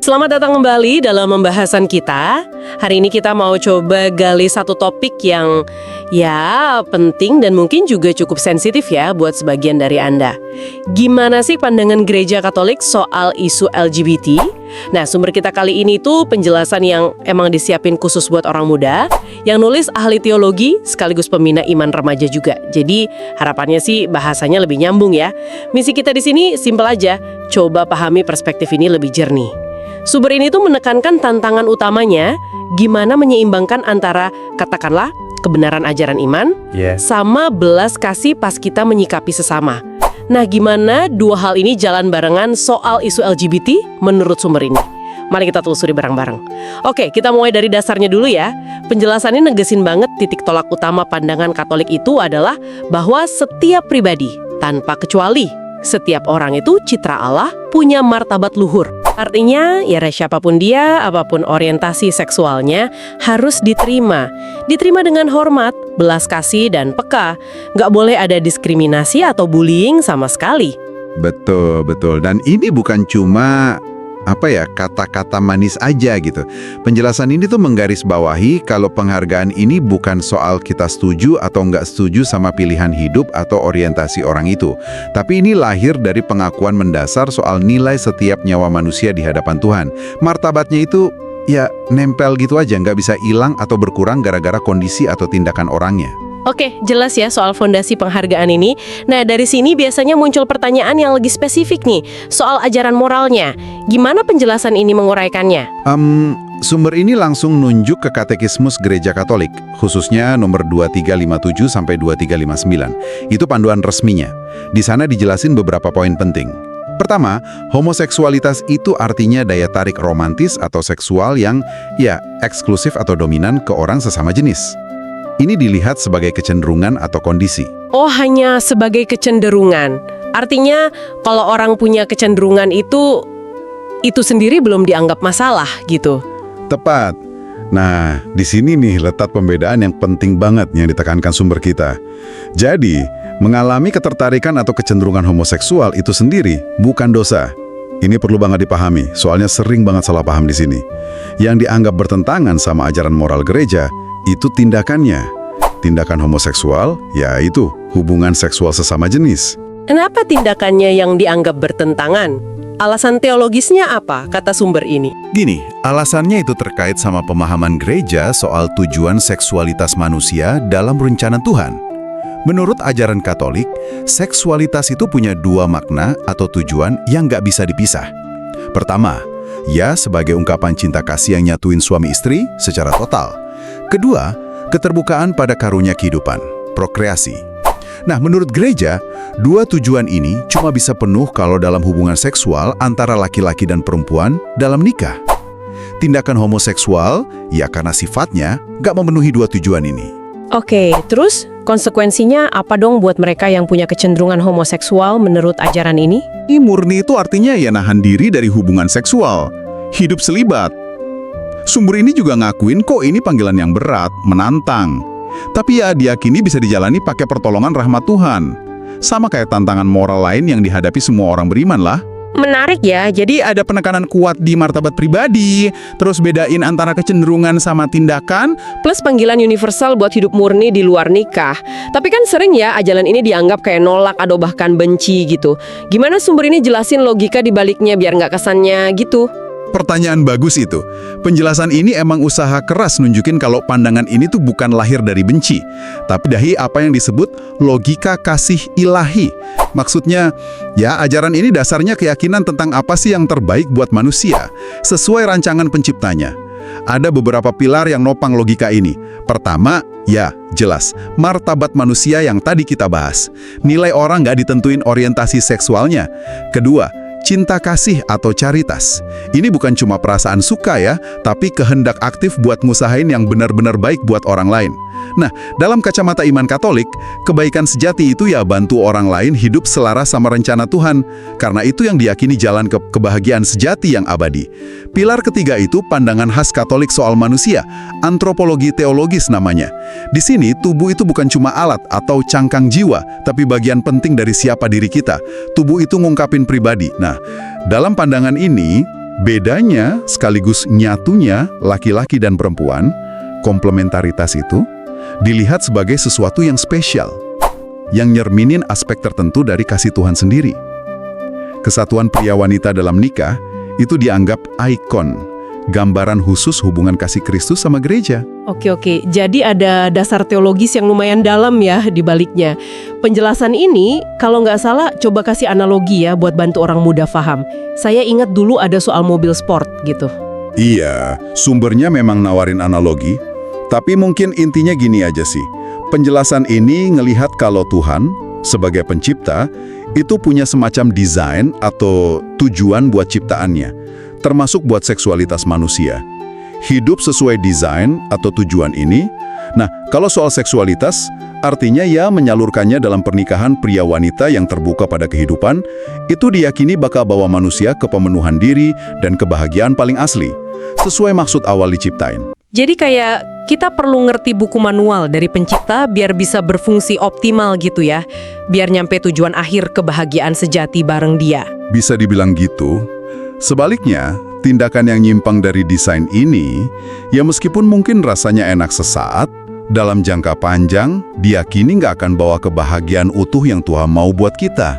Selamat datang kembali dalam pembahasan kita. Hari ini kita mau coba gali satu topik yang penting dan mungkin juga cukup sensitif ya buat sebagian dari Anda. Gimana sih pandangan Gereja Katolik soal isu LGBT? Nah, sumber kita kali ini tuh penjelasan yang emang disiapin khusus buat orang muda, yang nulis ahli teologi sekaligus pembina iman remaja juga. Jadi harapannya sih bahasanya lebih nyambung ya. Misi kita di sini simpel aja, coba pahami perspektif ini lebih jernih. Sumber ini tuh menekankan tantangan utamanya gimana menyeimbangkan antara katakanlah kebenaran ajaran iman sama belas kasih pas kita menyikapi sesama. Nah, gimana dua hal ini jalan barengan soal isu LGBT menurut sumber ini? Mari kita telusuri bareng-bareng. Oke, kita mulai dari dasarnya dulu ya. Penjelasannya negesin banget titik tolak utama pandangan Katolik itu adalah bahwa setiap pribadi, tanpa kecuali, setiap orang itu citra Allah punya martabat luhur. Artinya, ya siapapun dia, apapun orientasi seksualnya, harus diterima. Diterima dengan hormat, belas kasih, dan peka. Nggak boleh ada diskriminasi atau bullying sama sekali. Betul, betul. Dan ini bukan cuma kata-kata manis aja gitu. Penjelasan ini tuh menggarisbawahi kalau penghargaan ini bukan soal kita setuju atau nggak setuju sama pilihan hidup atau orientasi orang itu. Tapi ini lahir dari pengakuan mendasar soal nilai setiap nyawa manusia di hadapan Tuhan. Martabatnya itu nempel gitu aja, nggak bisa hilang atau berkurang gara-gara kondisi atau tindakan orangnya. Oke, jelas ya soal fondasi penghargaan ini. Nah, dari sini biasanya muncul pertanyaan yang lebih spesifik nih, soal ajaran moralnya. Gimana penjelasan ini menguraikannya? Sumber ini langsung nunjuk ke Katekismus Gereja Katolik, khususnya nomor 2357 sampai 2359. Itu panduan resminya. Di sana dijelasin beberapa poin penting. Pertama, homoseksualitas itu artinya daya tarik romantis atau seksual yang eksklusif atau dominan ke orang sesama jenis. Ini dilihat sebagai kecenderungan atau kondisi. Oh, hanya sebagai kecenderungan. Artinya, kalau orang punya kecenderungan itu sendiri belum dianggap masalah gitu. Tepat. Nah, di sini nih letak pembedaan yang penting banget yang ditekankan sumber kita. Jadi, mengalami ketertarikan atau kecenderungan homoseksual itu sendiri bukan dosa. Ini perlu banget dipahami, soalnya sering banget salah paham di sini. Yang dianggap bertentangan sama ajaran moral gereja, itu tindakannya. Tindakan homoseksual, yaitu hubungan seksual sesama jenis. Kenapa tindakannya yang dianggap bertentangan? Alasan teologisnya apa, kata sumber ini? Gini, alasannya itu terkait sama pemahaman gereja soal tujuan seksualitas manusia dalam rencana Tuhan. Menurut ajaran Katolik, seksualitas itu punya dua makna atau tujuan yang nggak bisa dipisah. Pertama, sebagai ungkapan cinta kasih yang nyatuin suami istri secara total. Kedua, keterbukaan pada karunia kehidupan, prokreasi. Nah, menurut gereja, dua tujuan ini cuma bisa penuh kalau dalam hubungan seksual antara laki-laki dan perempuan dalam nikah. Tindakan homoseksual, karena sifatnya nggak memenuhi dua tujuan ini. Oke, terus konsekuensinya apa dong buat mereka yang punya kecenderungan homoseksual menurut ajaran ini? Murni itu artinya nahan diri dari hubungan seksual, hidup selibat. Sumber ini juga ngakuin kok ini panggilan yang berat, menantang. Tapi diyakini bisa dijalani pakai pertolongan rahmat Tuhan. Sama kayak tantangan moral lain yang dihadapi semua orang beriman lah. Menarik ya, Jadi ada penekanan kuat di martabat pribadi, terus bedain antara kecenderungan sama tindakan, plus panggilan universal buat hidup murni di luar nikah. Tapi kan sering ya ajaran ini dianggap kayak nolak atau bahkan benci gitu. Gimana sumber ini jelasin logika di baliknya biar nggak kesannya gitu? Pertanyaan bagus itu. Penjelasan ini emang usaha keras nunjukin kalau pandangan ini tuh bukan lahir dari benci, tapi dari apa yang disebut logika kasih ilahi. Maksudnya, ajaran ini dasarnya keyakinan tentang apa sih yang terbaik buat manusia, sesuai rancangan penciptanya. Ada beberapa pilar yang nopang logika ini. Pertama, jelas, martabat manusia yang tadi kita bahas. Nilai orang nggak ditentuin orientasi seksualnya. Kedua, cinta kasih atau caritas. Ini bukan cuma perasaan suka tapi kehendak aktif buat ngusahain yang benar-benar baik buat orang lain. Nah, dalam kacamata iman Katolik, kebaikan sejati itu bantu orang lain hidup selaras sama rencana Tuhan. Karena itu yang diyakini jalan ke kebahagiaan sejati yang abadi. Pilar ketiga itu pandangan khas Katolik soal manusia, antropologi teologis namanya. Di sini, tubuh itu bukan cuma alat atau cangkang jiwa, tapi bagian penting dari siapa diri kita. Tubuh itu ngungkapin pribadi. Nah, dalam pandangan ini, Bedanya sekaligus nyatunya laki-laki dan perempuan, komplementaritas itu, dilihat sebagai sesuatu yang spesial, yang nyerminin aspek tertentu dari kasih Tuhan sendiri. Kesatuan pria wanita dalam nikah itu dianggap ikon, gambaran khusus hubungan kasih Kristus sama gereja. Oke, jadi ada dasar teologis yang lumayan dalam ya di baliknya. Penjelasan ini, kalau nggak salah, coba kasih analogi ya buat bantu orang muda paham. Saya ingat dulu ada soal mobil sport gitu. Iya, sumbernya memang nawarin analogi, tapi mungkin intinya gini aja sih. Penjelasan ini ngelihat kalau Tuhan, sebagai pencipta, itu punya semacam desain atau tujuan buat ciptaannya, termasuk buat seksualitas manusia. Hidup sesuai desain atau tujuan ini. Nah, kalau soal seksualitas, artinya ya menyalurkannya dalam pernikahan pria wanita yang terbuka pada kehidupan, itu diyakini bakal bawa manusia ke pemenuhan diri dan kebahagiaan paling asli, sesuai maksud awal diciptain. Jadi kayak kita perlu ngerti buku manual dari pencipta biar bisa berfungsi optimal gitu ya. Biar nyampe tujuan akhir kebahagiaan sejati bareng dia. Bisa dibilang gitu. Sebaliknya, tindakan yang nyimpang dari desain ini, ya meskipun mungkin rasanya enak sesaat, dalam jangka panjang, diyakini nggak akan bawa kebahagiaan utuh yang Tuhan mau buat kita.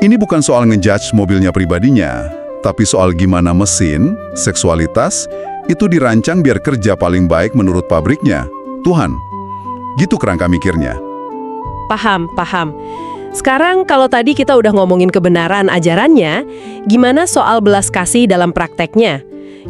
Ini bukan soal ngejudge mobilnya pribadinya, tapi soal gimana mesin, seksualitas, itu dirancang biar kerja paling baik menurut pabriknya, Tuhan. Gitu kerangka mikirnya. Paham. Sekarang kalau tadi kita udah ngomongin kebenaran ajarannya, gimana soal belas kasih dalam prakteknya?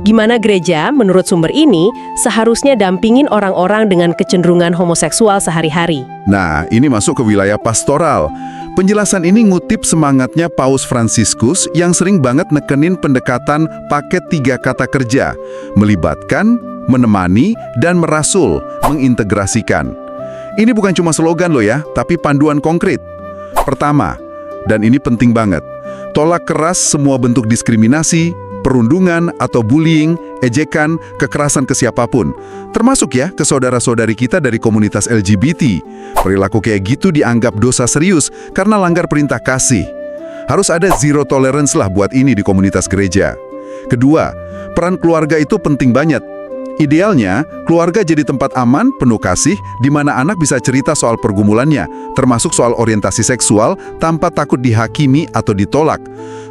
Gimana gereja, menurut sumber ini, seharusnya dampingin orang-orang dengan kecenderungan homoseksual sehari-hari? Nah, ini masuk ke wilayah pastoral. Penjelasan ini ngutip semangatnya Paus Fransiskus yang sering banget nekenin pendekatan paket 3 kata kerja, melibatkan, menemani, dan merasul, mengintegrasikan. Ini bukan cuma slogan loh ya, tapi panduan konkret. Pertama, dan ini penting banget, tolak keras semua bentuk diskriminasi, perundungan atau bullying, ejekan, kekerasan ke siapapun, termasuk ya ke saudara-saudari kita dari komunitas LGBT. Perilaku kayak gitu dianggap dosa serius karena langgar perintah kasih. Harus ada zero tolerance lah buat ini di komunitas gereja. Kedua, peran keluarga itu penting banget. Idealnya, keluarga jadi tempat aman, penuh kasih, di mana anak bisa cerita soal pergumulannya, termasuk soal orientasi seksual, tanpa takut dihakimi atau ditolak.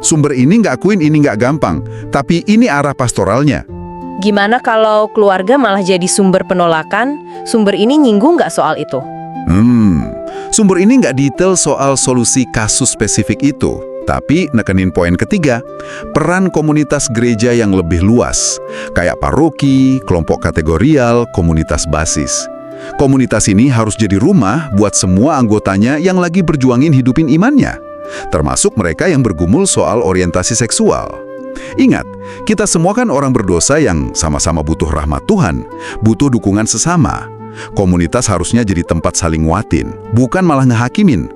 Sumber ini nggak akuin ini nggak gampang, tapi ini arah pastoralnya. Gimana kalau keluarga malah jadi sumber penolakan? Sumber ini nyinggung nggak soal itu? Sumber ini nggak detail soal solusi kasus spesifik itu. Tapi nekenin poin ketiga, peran komunitas gereja yang lebih luas, kayak paroki, kelompok kategorial, komunitas basis. Komunitas ini harus jadi rumah buat semua anggotanya yang lagi berjuangin hidupin imannya, termasuk mereka yang bergumul soal orientasi seksual. Ingat, kita semua kan orang berdosa yang sama-sama butuh rahmat Tuhan, butuh dukungan sesama. Komunitas harusnya jadi tempat saling nguatin, bukan malah ngehakimin.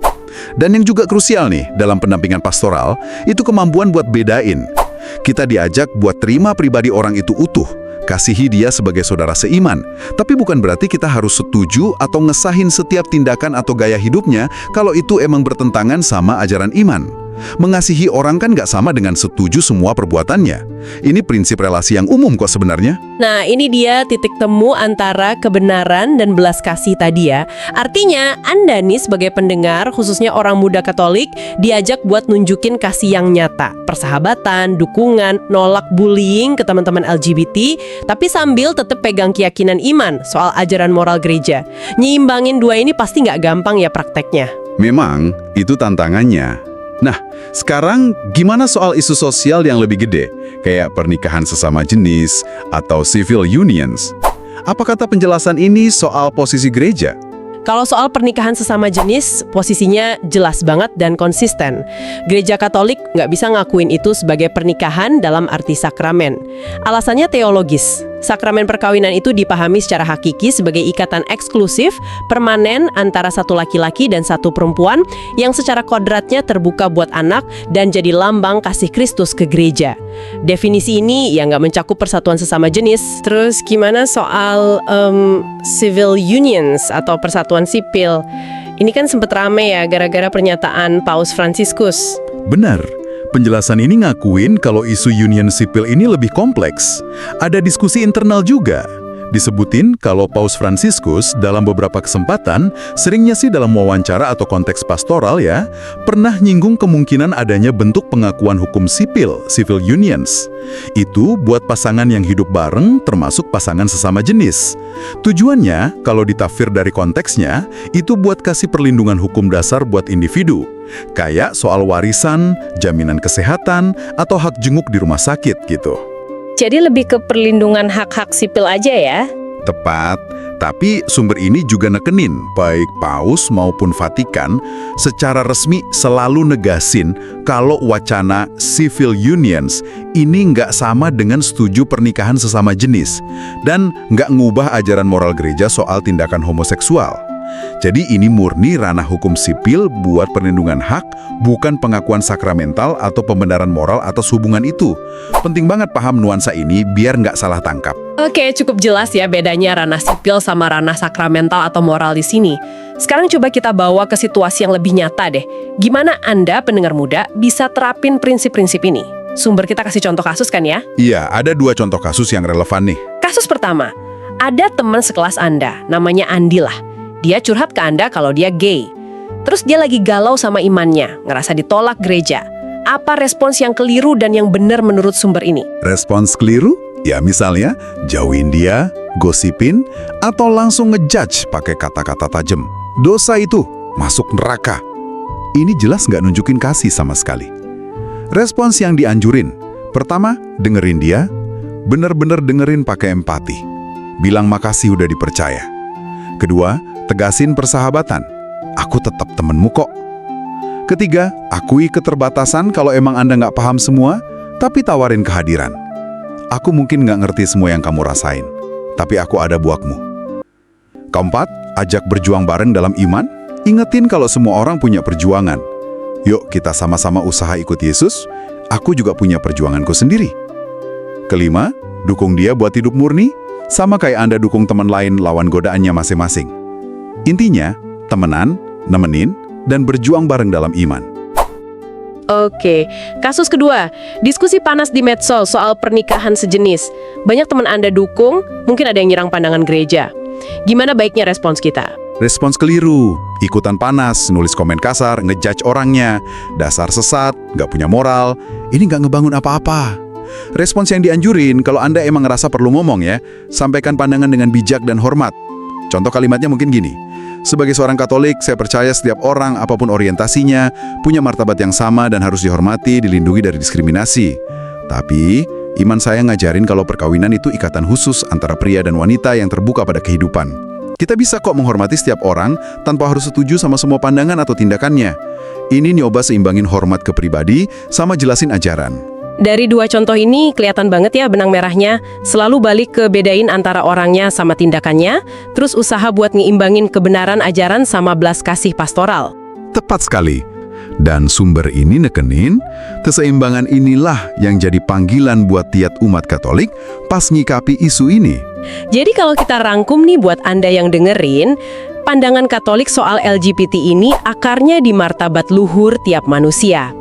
Dan yang juga krusial nih dalam pendampingan pastoral, itu kemampuan buat bedain. Kita diajak buat terima pribadi orang itu utuh, kasihi dia sebagai saudara seiman. Tapi bukan berarti kita harus setuju atau ngesahin setiap tindakan atau gaya hidupnya kalau itu emang bertentangan sama ajaran iman. Mengasihi orang kan nggak sama dengan setuju semua perbuatannya. Ini prinsip relasi yang umum kok sebenarnya. Nah, ini dia titik temu antara kebenaran dan belas kasih tadi ya. Artinya, Anda nih sebagai pendengar, khususnya orang muda Katolik, diajak buat nunjukin kasih yang nyata. Persahabatan, dukungan, nolak bullying ke teman-teman LGBT, tapi sambil tetap pegang keyakinan iman soal ajaran moral gereja. Nyiimbangin dua ini pasti nggak gampang ya prakteknya. Memang, itu tantangannya. Nah, sekarang gimana soal isu sosial yang lebih gede, kayak pernikahan sesama jenis atau civil unions? Apa kata penjelasan ini soal posisi gereja? Kalau soal pernikahan sesama jenis, posisinya jelas banget dan konsisten. Gereja Katolik nggak bisa ngakuin itu sebagai pernikahan dalam arti sakramen. Alasannya teologis. Sakramen perkawinan itu dipahami secara hakiki sebagai ikatan eksklusif, permanen antara satu laki-laki dan satu perempuan yang secara kodratnya terbuka buat anak dan jadi lambang kasih Kristus ke gereja. Definisi ini ya nggak mencakup persatuan sesama jenis. Terus gimana soal civil unions atau persatuan sipil? Ini kan sempat rame ya gara-gara pernyataan Paus Fransiskus. Benar, Penjelasan ini ngakuin kalau isu union sipil ini lebih kompleks. Ada diskusi internal juga. Disebutin kalau Paus Fransiskus dalam beberapa kesempatan, seringnya sih dalam wawancara atau konteks pastoral ya, pernah nyinggung kemungkinan adanya bentuk pengakuan hukum sipil, civil unions. Itu buat pasangan yang hidup bareng, termasuk pasangan sesama jenis. Tujuannya, kalau ditafsir dari konteksnya, itu buat kasih perlindungan hukum dasar buat individu. Kayak soal warisan, jaminan kesehatan, atau hak jenguk di rumah sakit gitu. Jadi lebih ke perlindungan hak-hak sipil aja ya? Tepat, tapi sumber ini juga nekenin, baik Paus maupun Vatikan secara resmi selalu negasin kalau wacana civil unions ini nggak sama dengan setuju pernikahan sesama jenis dan nggak ngubah ajaran moral gereja soal tindakan homoseksual. Jadi ini murni ranah hukum sipil buat perlindungan hak, bukan pengakuan sakramental atau pembenaran moral atas hubungan itu. Penting banget paham nuansa ini biar nggak salah tangkap. Oke, cukup jelas ya bedanya ranah sipil sama ranah sakramental atau moral di sini. Sekarang coba kita bawa ke situasi yang lebih nyata deh. Gimana Anda, pendengar muda, bisa terapin prinsip-prinsip ini? Sumber kita kasih contoh kasus kan ya? Iya, ada 2 contoh kasus yang relevan nih. Kasus pertama, ada teman sekelas Anda, namanya Andi lah. Dia curhat ke Anda kalau dia gay. Terus dia lagi galau sama imannya, ngerasa ditolak gereja. Apa respons yang keliru dan yang benar menurut sumber ini? Respons keliru? Ya misalnya, jauhin dia, gosipin, atau langsung ngejudge pakai kata-kata tajam. Dosa itu, masuk neraka. Ini jelas nggak nunjukin kasih sama sekali. Respons yang dianjurin, pertama, dengerin dia, bener-bener dengerin pakai empati. Bilang makasih udah dipercaya. Kedua, tegasin persahabatan. Aku tetap temenmu kok. Ketiga, akui keterbatasan kalau emang Anda nggak paham semua, tapi tawarin kehadiran. Aku mungkin nggak ngerti semua yang kamu rasain, tapi aku ada buatmu. Keempat, ajak berjuang bareng dalam iman. Ingetin kalau semua orang punya perjuangan. Yuk kita sama-sama usaha ikut Yesus, aku juga punya perjuanganku sendiri. Kelima, dukung dia buat hidup murni, sama kayak Anda dukung teman lain lawan godaannya masing-masing. Intinya, temenan, nemenin, dan berjuang bareng dalam iman. Oke, kasus kedua, diskusi panas di medsos soal pernikahan sejenis. Banyak teman Anda dukung, mungkin ada yang nyerang pandangan gereja. Gimana baiknya respons kita? Respons keliru, ikutan panas, nulis komen kasar, ngejudge orangnya, dasar sesat, nggak punya moral, ini nggak ngebangun apa-apa. Respons yang dianjurin, kalau Anda emang ngerasa perlu ngomong ya, sampaikan pandangan dengan bijak dan hormat. Contoh kalimatnya mungkin gini, sebagai seorang Katolik, saya percaya setiap orang, apapun orientasinya, punya martabat yang sama dan harus dihormati, dilindungi dari diskriminasi. Tapi, iman saya ngajarin kalau perkawinan itu ikatan khusus antara pria dan wanita yang terbuka pada kehidupan. Kita bisa kok menghormati setiap orang tanpa harus setuju sama semua pandangan atau tindakannya. Ini nyoba seimbangin hormat ke pribadi sama jelasin ajaran. Dari 2 contoh ini kelihatan banget ya benang merahnya. Selalu balik ke bedain antara orangnya sama tindakannya, terus usaha buat ngeimbangin kebenaran ajaran sama belas kasih pastoral. Tepat sekali. Dan sumber ini nekenin, keseimbangan inilah yang jadi panggilan buat tiap umat Katolik pas ngikapi isu ini. Jadi kalau kita rangkum nih buat Anda yang dengerin, pandangan Katolik soal LGBT ini akarnya di martabat luhur tiap manusia.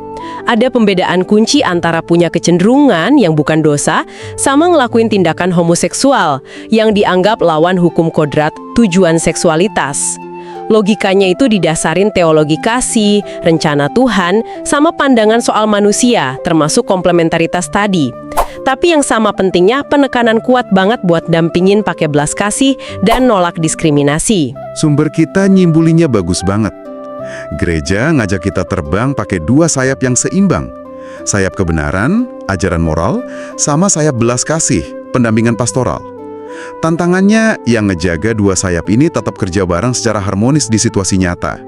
Ada pembedaan kunci antara punya kecenderungan yang bukan dosa sama ngelakuin tindakan homoseksual yang dianggap lawan hukum kodrat tujuan seksualitas. Logikanya itu didasarin teologi kasih, rencana Tuhan, sama pandangan soal manusia, termasuk komplementaritas tadi. Tapi yang sama pentingnya penekanan kuat banget buat dampingin pakai belas kasih dan nolak diskriminasi. Sumber kita nyimbulinya bagus banget. Gereja ngajak kita terbang pakai 2 sayap yang seimbang. Sayap kebenaran, ajaran moral, sama sayap belas kasih, pendampingan pastoral. Tantangannya yang ngejaga 2 sayap ini tetap kerja bareng secara harmonis di situasi nyata.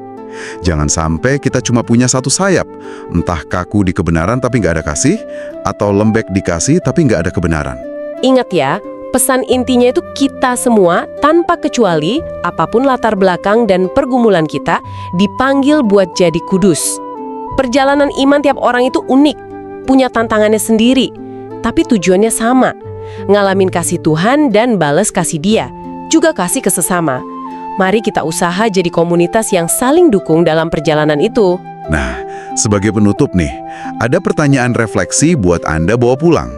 Jangan sampai kita cuma punya 1 sayap, entah kaku di kebenaran tapi nggak ada kasih, atau lembek di kasih tapi nggak ada kebenaran. Ingat ya, pesan intinya itu kita semua, tanpa kecuali, apapun latar belakang dan pergumulan kita, dipanggil buat jadi kudus. Perjalanan iman tiap orang itu unik, punya tantangannya sendiri, tapi tujuannya sama. Ngalamin kasih Tuhan dan bales kasih Dia, juga kasih ke sesama. Mari kita usaha jadi komunitas yang saling dukung dalam perjalanan itu. Nah, Sebagai penutup nih, ada pertanyaan refleksi buat Anda bawa pulang,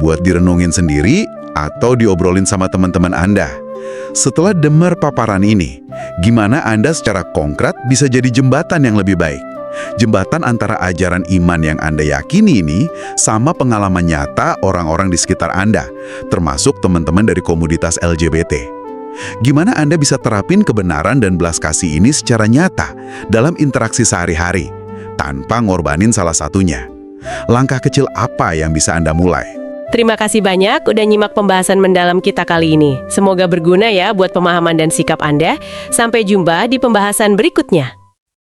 buat direnungin sendiri atau diobrolin sama teman-teman Anda. Setelah dengar paparan ini, gimana Anda secara konkret bisa jadi jembatan yang lebih baik? Jembatan antara ajaran iman yang Anda yakini ini sama pengalaman nyata orang-orang di sekitar Anda, termasuk teman-teman dari komunitas LGBT. Gimana Anda bisa terapin kebenaran dan belas kasih ini secara nyata dalam interaksi sehari-hari, tanpa ngorbanin salah satunya? Langkah kecil apa yang bisa Anda mulai? Terima kasih banyak udah nyimak pembahasan mendalam kita kali ini. Semoga berguna ya buat pemahaman dan sikap Anda. Sampai jumpa di pembahasan berikutnya.